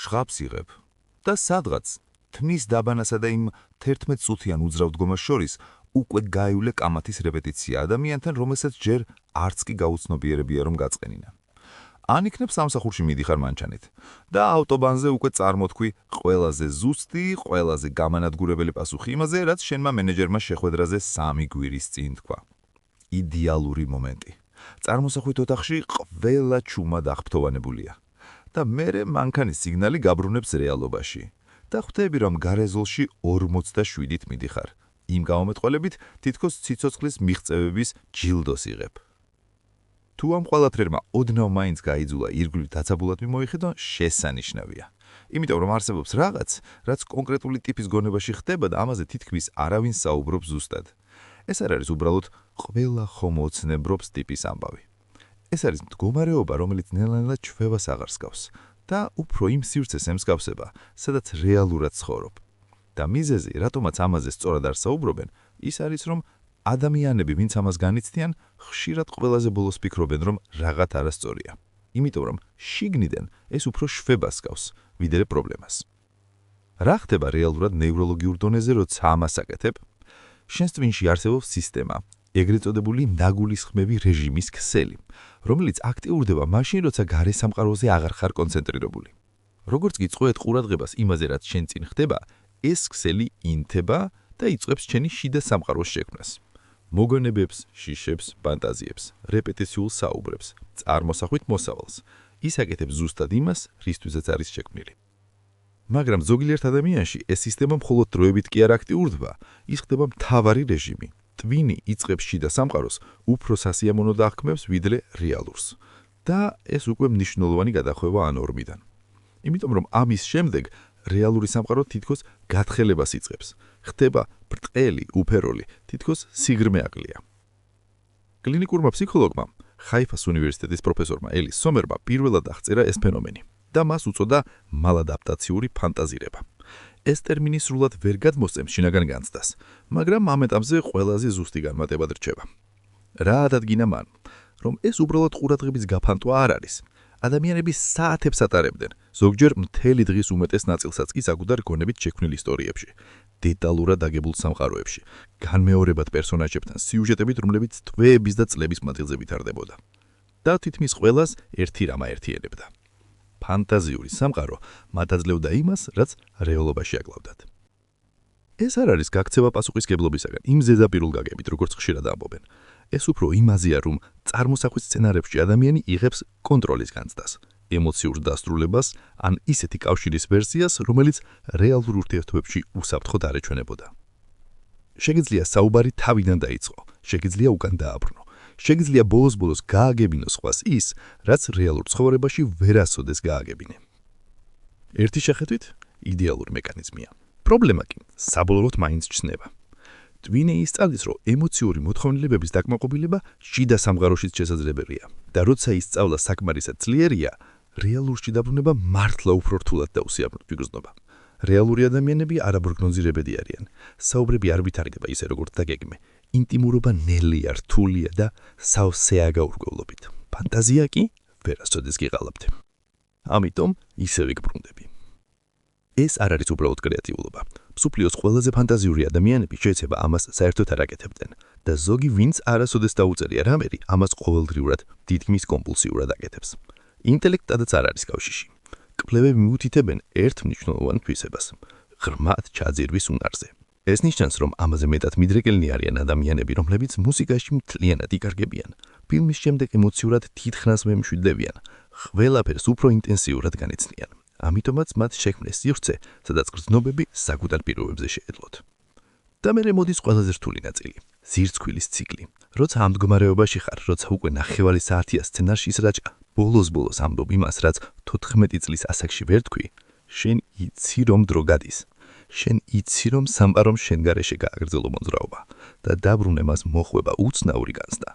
ჟღაპს იღებ და სადღაც თმის დაბანასა და იმ 11 წუთიან უძრავ დგომას შორის უკვე გაივლე კამათის რეპეტიცია ადამიანთან, რომელსაც ჯერ არც კი გაუცნობიერებია რომ გაწყენინა. ან იქნებ სამსახურში მიდიხარ მანჩანით და ავტობანზე უკვე წარმოთქვი ყველაზე ზუსტი, ყველაზე გამანადგურებელი პასუხი იმაზე, რაც შენმა მენეჯერმა შეხვედრაზე 3 გვირის წინ თქვა. იდეალური მომენტი. წარმოსახვით ოთახში ყველა ჩუმად აღფრთოვანებულია და მერე მანქანის სიგნალი გაბრუნებს რეალობაში და ხვდები რომ გარეზოლში 47-ით მიდიხარ. იმ გამომეტყველებით თითქოს ციცოცხლის მიღწევების ჯილდოს იღებ. თუ ამ ყველაფერმა ოდნავ მაინც გაიძულა ირგვლივ დაცაბულად მიმოიხედო, შესანიშნავია. იმიტომ რომ არსებობს რაღაც, რაც კონკრეტული ტიპის გონებაში ხდება და ამაზე თითქმის არავინ საუბრობს ზუსტად. ეს არ არის უბრალოდ ყველა ხომ ოცნებრობს ტიპის ამბავი. ეს არის მდგომარეობა, რომელიც ნელა-ნელა ჩვევას აღარ სკავს და უფრო იმ სივრცეს ემსგავსება, სადაც რეალურად ცხოვრობ. და მიზეზი, რატომაც ამაზე სწორად არ საუბრობენ, ის არის, რომ ადამიანები, ვინც ამას განიცდიან, ხშირად ყველაზე ბოლოს ფიქრობენ, რომ რაღაც არასწორია. იმიტომ რომ შიგნიდან ეს უფრო შვებას გავს, ვიდრე პრობლემას. რა ხდება რეალურად ნევროლოგიურ დონეზე, როცა ამას აკეთებ? შენს ტვინში არსებობს სისტემა, ეგრეთ წოდებული ნაგულისხმევი რეჟიმის ქსელი, რომელიც აქტიურდება მაშინ, როცა გარე სამყაროზე აღარ ხარ კონცენტრირებული. როგორც კი წყვეთ ყურადღებას იმაზე, რაც შენ წინ ხდება, ეს ქსელი ინთება და იწყებს შენი შიდა სამყაროს შექმნას. მოგონებებს, შიშებს, ფანტაზიებს, რეპეტიციულ საუბრებს, წარმოსახვით მოსავალს. ის აკეთებს ზუსტად იმას, რისთვისაც არის შექმნილი. მაგრამ ზოგიერთ ადამიანში ეს სისტემა მხოლოდ დროებით კი არ აქტიურდება, ის ხდება მთავარი რეჟიმი. ტვინი იწყებს შიდა სამყაროს უფრო სასიამოვნოდ აღქმევს, ვიდრე რეალურს. და ეს უკვე მნიშვნელოვანი გადახვევა ამ ორმიდან. იმიტომ რომ ამის შემდეგ რეალური სამყარო თითქოს გათხელებას იწყებს. ხდება ბრტყელი, უფერული, თითქოს სიგრმეაღლია. კლინიკურმა ფსიქოლოგმა, ხაიფას უნივერსიტეტის პროფესორმა ელის სომერმა პირველად აღწერა ეს ფენომენი და მას უწოდა მალადაპტაციური ფანტაზირება. ეს ტერმინი სრულად ვერ გადმოსცემს შინაგან განცდას, მაგრამ ამ ეტაპზე ყველაზე ზუსტი განმარტებად რჩება. რა ადადგინა მან, რომ ეს უბრალოდ ყურადღების გაფანტვა არ არის. ადამიანები საათებს ატარებდნენ, ზოგჯერ მთელი დღის უმეტეს ნაწილსაც კი საკუთარ გონებით შექმნილ ისტორიებში, დეტალურად დაგებულ სამყაროებში, განმეორებად პერსონაჟებთან სიუჟეტებით, რომლებიც თვეების და წლების მანძილზე ვითარდებოდა. და თითქმის ყველას ერთი რამ აერთიანებდა. ფანტაზიური სამყარო მათ აძლევდა იმას, რაც რეალობაში აკლავდათ. ეს არ არის გაქცევა პასუხისგებლობისაგან, იმ ზედაპირულ გაგებით, როგორც ხშირად ამბობენ. ეს უფრო იმაზეა, რომ წარმოსახვის სცენარებში ადამიანი იღებს კონტროლის განცდას, ემოციურ დასრულებას, ან ისეთი კავშირის ვერსიას, რომელიც რეალურ ურთიერთობებში უსაფრთხოდ არ ეჩვენებოდა. შეგიძლია საუბარი თავიდან დაიწყო, შეგიძლია უკან დააბრუნო, შეგიძლია ბოლოს-ბოლოს გააგებინო სხვას ის, რაც რეალურ ცხოვრებაში ვერასოდეს გააგებინე. ერთი შეხედვით იდეალური მექანიზმია. პრობლემა კი საბოლოოდ მაინც ჩნდება. ტვინი ისწავლის, რომ ემოციური მოთხოვნილებების დაკმაყოფილება შიდა სამყაროშიც შესაძლებელია და როცა ის სწავლა საკმარისად ძლიერია, რეალურში დაბრუნება მართლა უფრო რთულად და უსიამოვნოდ ვიგრძნობა. რეალური ადამიანები არაბრგნოზირებედი არიან. საუბრები არ ვითარდება ისე როგორც დაგეგმე. ინტიმურობა ნელია, რთულია და სავსეა გაურკვევლობით. ფანტაზია კი ვერასოდეს გიყალავთ. ამიტომ ისე ვიგბრუნდები. ეს არ არის უბრალოდ კრეატიულობა. მსოფლიოს ყველაზე ფანტაზიური ადამიანები შეიძლება ამას საერთოდ არ აკეთებდნენ და ზოგი ვინც არასოდეს დაუწერია რამერი, ამას ყოველდღიურად დიდქმის კომპულსიურად აკეთებს. ინტელექტადაც არ არის კავშირი. კვლევები მიუთითებენ ერთ მნიშვნელოვან თვისებას: ღრმად ჩაძირვის უნარზე. ეს ნიშნავს, რომ ამაზე მეტად მიდრეკილნი არიან ადამიანები, რომლებიც მუსიკაში მთლიანად იკარგებიან, ფილმის შემდეგ ემოციურად თითქმის მემშვიდდებიან, ყველაფერს უფრო ინტენსიურად განიცდიან. ამიტომაც მათ შექმნეს სივრცე, სადაც გრძნობები საკუთარ პირობებზე შეეძლოთ. და მერე მოდის ყველაზე რთული ნაწილი, ზირცქვილის ციკლი. როცა ამ მდგომარეობაში ხარ, როცა უკვე 9 საათია სცენარში ისრაჭა, ბოლოს ამბობ იმას, რაც 14 წლის ასაკში ვერ თქვი, შენ იცი რომ დრო გადის. შენ იცი რომ სამყარომ შენ გარეშე გააგრძელო მოძრაობა და დაბრუნე მას მოხვება უცნაური განცდა.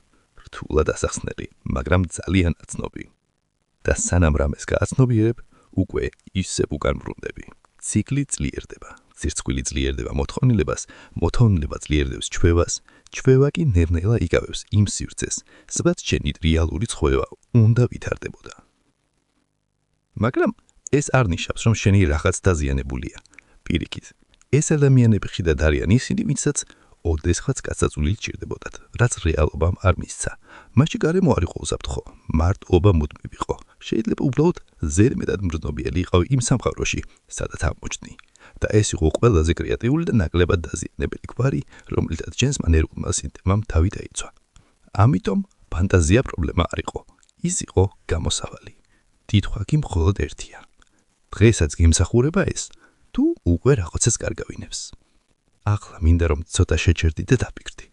რთულად ასახსნელი, მაგრამ ძალიან აცნობი. და სანამ რამეს გააცნობიერებ, უკვე ისევ უკან ბრუნდები. ციკლი ძლიერდება, ზირცხვილი ძლიერდება მოთხოვნილებას, მოთხოვნილება ძლიერდებს ჩვევას, ჩვევა კი ნელ-ნელა იკავებს იმ სივრცეს, სადაც შენი რეალური ცხოვრება უნდა ვითარდებოდა. მაგრამ ეს არ ნიშნავს, რომ შენი რაღაც დაზიანებულია. პირიქით, ეს ადამიანები ხშირად არიან ისინი, ვინცაც ოდესღაც გასაწვლილი ჭირდებოდათ, რაც რეალობამ არ მისცა. მაშინ გარემო არ იყო უსაფრთხო, მარტოობა მუდმივ იყო. შეიძლება უბრალოდ ზედმეტად მგრძნობიელი იყავი იმ სამყაროში, სადაც აღმოჩნდი. და ეს იყო ყველაზე კრეატიული და ნაკლებად დაზიანებელი გვარი, რომლითაც ჯენსმა ნერვულმა სისტემამ თავი დაიცვა. ამიტომ ფანტაზია პრობლემა არ იყო. ის იყო გამოსავალი. თითქვა კი მხოლოდ ერთია. დღესაც გიმსახურება ეს, თუ უკვე რაღაცას კარგავინებს. ახლა მინდა რომ ცოტა შეჩერდი და დაფიქრდი.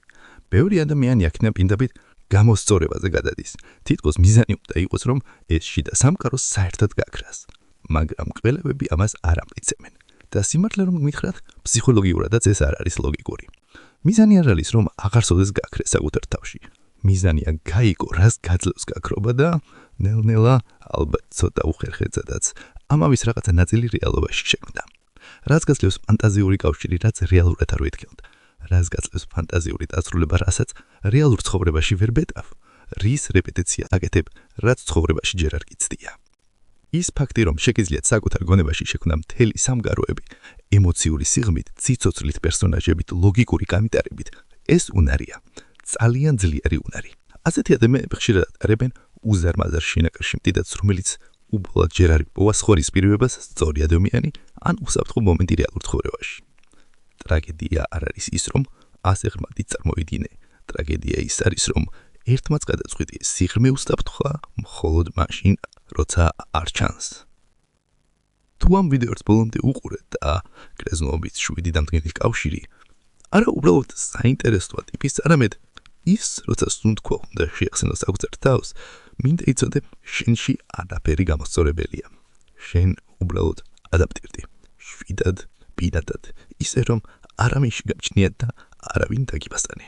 ბევრი ადამიანი აქნა პირდაპირ გამოსწორებაზე გადადის. თითქოს მიზანი უნდა იყოს, რომ ეს შიდა სამყარო საერთოდ გაქრას. მაგრამ ყველევები ამას არ ამტკიცებენ. და სიმართლე რომ გითხრათ, ფსიქოლოგიურადაც ეს არ არის ლოგიკური. მიზანი არ არის, რომ აღარსოდეს გაქრეს საკუთარ თავში. მიზანია გაიგო, რას გაძლევს გაქრობა და ნელ-ნელა ალბათ ცოტა უხერხეცადაც ამავის რაღაცა ნაწილი რეალობაში შექმნა. რაც გაძლევს ფანტაზიური კავშირი, რაც რეალურად არ ვეთქელთ. რაც გაძლევს ფანტაზიური დასრულება, რასაც რეალურ ცხოვრებაში ვერ ბეტავ. რის რეპეტიცია აკეთებ, რაც ცხოვრებაში ჯერ არ გიცდია. ის ფაქტი, რომ შეგიძლიათ საკუთარ გონებაში შექმნა მთელი სამგაროები, ემოციური სიღრმით, ციცოცხლით პერსონაჟებით, ლოგიკური გამიტარებით, ეს უნარია. ძალიან ძლიერი უნარი. ასეთი ადამიანები ხშირად ატარებენ უზარმაზარ შინაკარში მდიდარს, რომელიც უბოლოდ ჯერ არ იპოვა სხვის პირობებას სწორი ადამიანი ან უსაფრთხო მომენტი რეალურ ცხოვრებაში. ტრაგედია არ არის ის, რომ ასე ღრმად იწარმოიდინე. ტრაგედია ის არის, რომ ერთმაც გადაწყვიტი სიღრმე უსაფრთხოა მხოლოდ მაშინ, როცა არ ჩანს. თუ ამ ვიდეოს ბოლომდე უყურეთ და გრძნობით 7 დამდგენელი კავშირი, არა უბრალოდ საინტერესოა ტიპის, არამედ ის, როცა სუნთქვა უნდა შეეხსენო საკუთარ თავს, მინდა იცოდე, შენში არაფერი გამოსწორებელია. შენ უბრალოდ ადაპტირდი. შვიდად, პირადად, ისე რომ არავინ შეგაჩნიათ და არავინ დაგიბასტანე.